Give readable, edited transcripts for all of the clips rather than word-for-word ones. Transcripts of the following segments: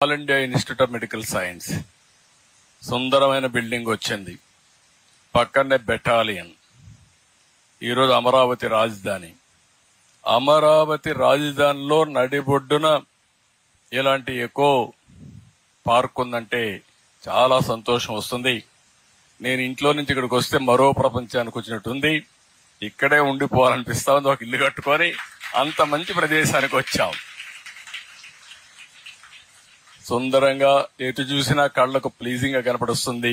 All India institute of medical science సుందరమైన building వచ్చింది. పక్కనే బెటాలియన్. ఈరోజు అమరావతి రాజధాని. అమరావతి రాజధానిలో నడిబొడ్డున ఇలాంటి ఎకో పార్క్ ఉందంటే చాలా సంతోషం వస్తుంది. నేను ఇంట్లో నుంచి ఇక్కడికి వస్తే మరో ప్రపంచానికి వచ్చినట్టుంది. ఇక్కడే ఉండిపోవాలనిపిస్తా ఉంది. ఒక ఇల్లు కట్టుకొని అంత మంచి ప్రదేశానికి వచ్చాం. సుందరంగా ఎటు చూసినా కళ్లకు ప్లీజింగ్ గా కనపడుస్తుంది.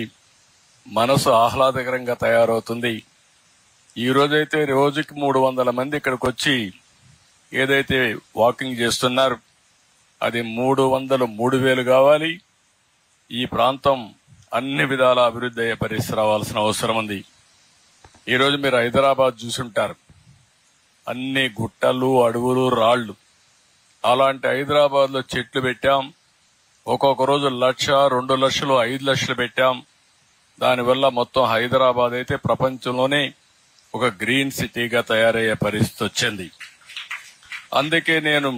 మనసు ఆహ్లాదకరంగా తయారవుతుంది. ఈ రోజైతే రోజుకి 300 మంది ఇక్కడికి వచ్చి ఏదైతే వాకింగ్ చేస్తున్నారు అది 300 3000 కావాలి. ఈ ప్రాంతం అన్ని విధాల అభివృద్ధి అయ్యే పరిస్థితి రావాల్సిన అవసరం ఉంది. ఈ రోజు మీరు హైదరాబాద్ చూసుంటారు. అన్ని గుట్టలు, అడవులు, రాళ్లు. అలాంటి హైదరాబాద్ లో చెట్లు పెట్టాం. ఒక్కొక్క రోజు 1,00,000, 2 లక్షలు, 5 లక్షలు పెట్టాం. దానివల్ల మొత్తం హైదరాబాద్ అయితే ప్రపంచంలోనే ఒక గ్రీన్ సిటీగా తయారయ్యే పరిస్థితి వచ్చింది. అందుకే నేను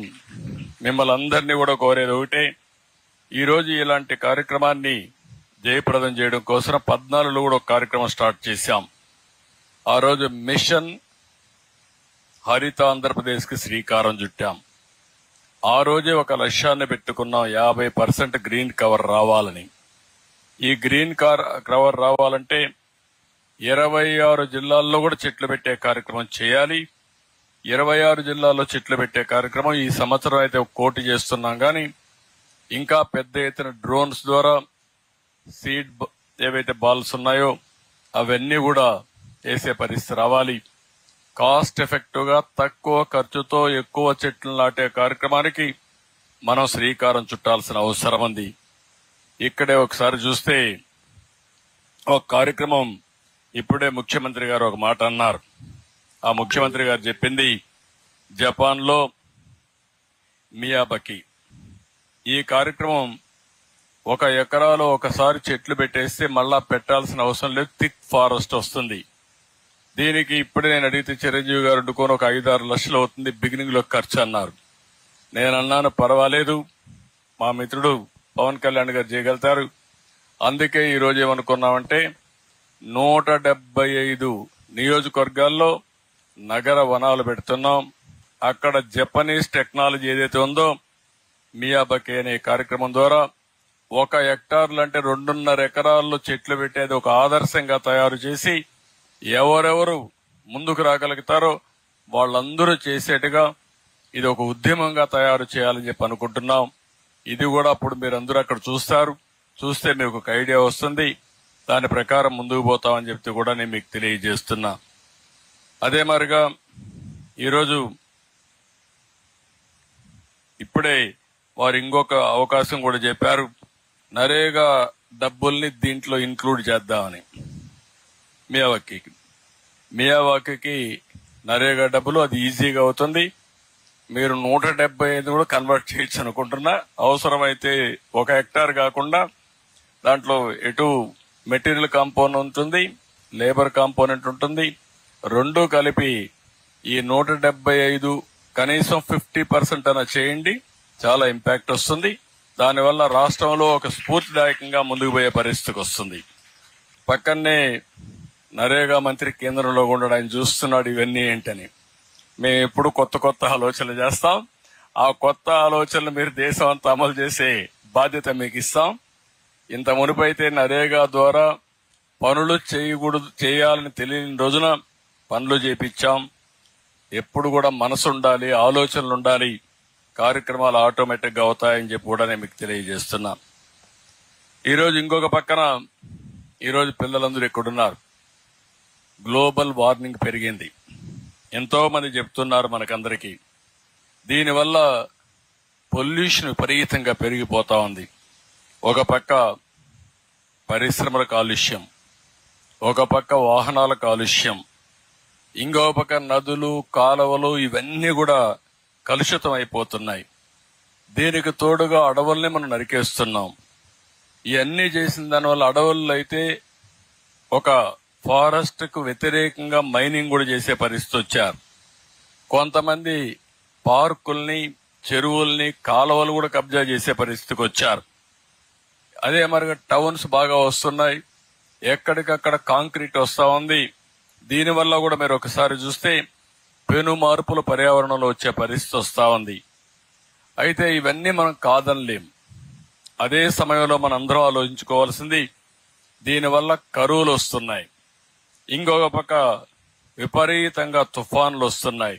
మిమ్మల్ని అందరినీ కూడా కోరేది ఒకటే, ఈ రోజు ఇలాంటి కార్యక్రమాన్ని జయప్రదం చేయడం కోసం 14లో కూడా ఒక కార్యక్రమం స్టార్ట్ చేశాం. ఆ రోజు మిషన్ హరిత ఆంధ్రప్రదేశ్ కి శ్రీకారం చుట్టాం. ఆ రోజే ఒక లక్ష్యాన్ని పెట్టుకున్నాం, 50% గ్రీన్ కవర్ రావాలని. ఈ గ్రీన్ కవర్ రావాలంటే 26 జిల్లాల్లో కూడా చెట్లు పెట్టే కార్యక్రమం చేయాలి. 26 జిల్లాల్లో చెట్లు పెట్టే కార్యక్రమం ఈ సంవత్సరం అయితే 1 కోటి చేస్తున్నాం. కానీ ఇంకా పెద్ద ఎత్తున డ్రోన్స్ ద్వారా సీడ్ ఏవైతే బాల్స్ ఉన్నాయో అవన్నీ కూడా వేసే పరిస్థితి రావాలి. కాస్ట్ ఎఫెక్టివ్ గా తక్కువ ఖర్చుతో ఎక్కువ చెట్లు నాటే కార్యక్రమానికి మనం శ్రీకారం చుట్టాల్సిన అవసరం ఉంది. ఇక్కడే ఒకసారి చూస్తే ఒక కార్యక్రమం ఇప్పుడే ముఖ్యమంత్రి గారు ఒక మాట అన్నారు. ఆ ముఖ్యమంత్రి గారు చెప్పింది జపాన్ లో మియాబకి. ఈ కార్యక్రమం 1 ఎకరాలో ఒకసారి చెట్లు పెట్టేస్తే మళ్ళా పెట్టాల్సిన అవసరం లేదు, థిక్ ఫారెస్ట్ వస్తుంది. దీనికి ఇప్పుడే నేను అడిగితే చిరంజీవి గారు వండుకొని ఒక 5-6 లక్షలు అవుతుంది బిగినింగ్ లో ఖర్చు అన్నారు. నేను అన్నాను పర్వాలేదు, మా మిత్రుడు పవన్ కళ్యాణ్ గారు చేయగలుగుతారు. అందుకే ఈ రోజు ఏమనుకున్నామంటే 175 నియోజకవర్గాల్లో నగర వనాలు పెడుతున్నాం. అక్కడ జపనీస్ టెక్నాలజీ ఏదైతే ఉందో మియాబకి అనే కార్యక్రమం ద్వారా 1 హెక్టార్లు అంటే 2.5 ఎకరాల్లో చెట్లు పెట్టేది ఒక ఆదర్శంగా తయారు చేసి ఎవరెవరు ముందుకు రాగలుగుతారో వాళ్ళందరూ చేసేట్టుగా ఇది ఒక ఉద్యమంగా తయారు చేయాలని చెప్పి అనుకుంటున్నాం. ఇది కూడా అప్పుడు మీరందరూ అక్కడ చూస్తారు. చూస్తే మీకు ఒక ఐడియా వస్తుంది. దాని ప్రకారం ముందుకు పోతామని చెప్తే కూడా నేను మీకు తెలియజేస్తున్నా. అదే మరిగా ఈరోజు ఇప్పుడే వారు ఇంకొక అవకాశం కూడా చెప్పారు. నరేగా డబ్బుల్ని దీంట్లో ఇంక్లూడ్ చేద్దామని. మియావాకీకి నరేగా డబ్బులు అది ఈజీగా అవుతుంది. మీరు 175 కూడా కన్వర్ట్ చేయొచ్చు అనుకుంటున్నా. అవసరమైతే 1 హెక్టార్ కాకుండా దాంట్లో ఎటు మెటీరియల్ కాంపోనెంట్ ఉంటుంది, లేబర్ కాంపోనెంట్ ఉంటుంది. 2 కలిపి ఈ 175 కనీసం 50% అన్న చేయండి, చాలా ఇంపాక్ట్ వస్తుంది. దానివల్ల రాష్ట్రంలో ఒక స్ఫూర్తిదాయకంగా ముందుకు పోయే పరిస్థితికి వస్తుంది. పక్కనే నరేగా మంత్రి కేంద్రంలో ఉండడం, ఆయన చూస్తున్నాడు ఇవన్నీ ఏంటని. మేము ఎప్పుడు కొత్త ఆలోచనలు చేస్తాం. ఆ కొత్త ఆలోచనలు మీరు దేశం అంతా అమలు చేసే బాధ్యత మీకు ఇస్తాం. ఇంత మునుపైతే నరేగా ద్వారా పనులు చేయాలని తెలియని రోజున పనులు చేపించాం. ఎప్పుడు కూడా మనసు ఉండాలి, ఆలోచనలు ఉండాలి, కార్యక్రమాలు ఆటోమేటిక్ గా అవుతాయని చెప్పి కూడా నేను మీకు తెలియజేస్తున్నా. ఈరోజు ఇంకొక పక్కన ఈరోజు పిల్లలందరూ ఎక్కడున్నారు. గ్లోబల్ వార్మింగ్ పెరిగింది. ఎంతో మంది చెప్తున్నారు మనకందరికీ. దీనివల్ల పొల్యూషన్ విపరీతంగా పెరిగిపోతా ఉంది. ఒక పక్క పరిశ్రమల కాలుష్యం, ఒక పక్క వాహనాల కాలుష్యం, ఇంకో పక్క నదులు, కాలువలు ఇవన్నీ కూడా కలుషితం అయిపోతున్నాయి. దీనికి తోడుగా అడవుల్ని మనం నరికేస్తున్నాం. ఇవన్నీ చేసిన దానివల్ల అడవుల్లో అయితే ఒక ఫారెస్ట్ కు వ్యతిరేకంగా మైనింగ్ కూడా చేసే పరిస్థితి వచ్చారు. కొంతమంది పార్కుల్ని, చెరువుల్ని కాలువలు కూడా కబ్జా చేసే పరిస్థితికి వచ్చారు. అదే మరి టౌన్స్ బాగా వస్తున్నాయి, ఎక్కడికక్కడ కాంక్రీట్ వస్తా ఉంది. దీనివల్ల కూడా మీరు ఒకసారి చూస్తే పెను మార్పులు పర్యావరణంలో వచ్చే పరిస్థితి వస్తా ఉంది. అయితే ఇవన్నీ మనం కాదనలేం. అదే సమయంలో మనం అందరం ఆలోచించుకోవాల్సింది, దీనివల్ల కరువులు వస్తున్నాయి, ఇంకొక పక్క విపరీతంగా తుఫాన్లు వస్తున్నాయి.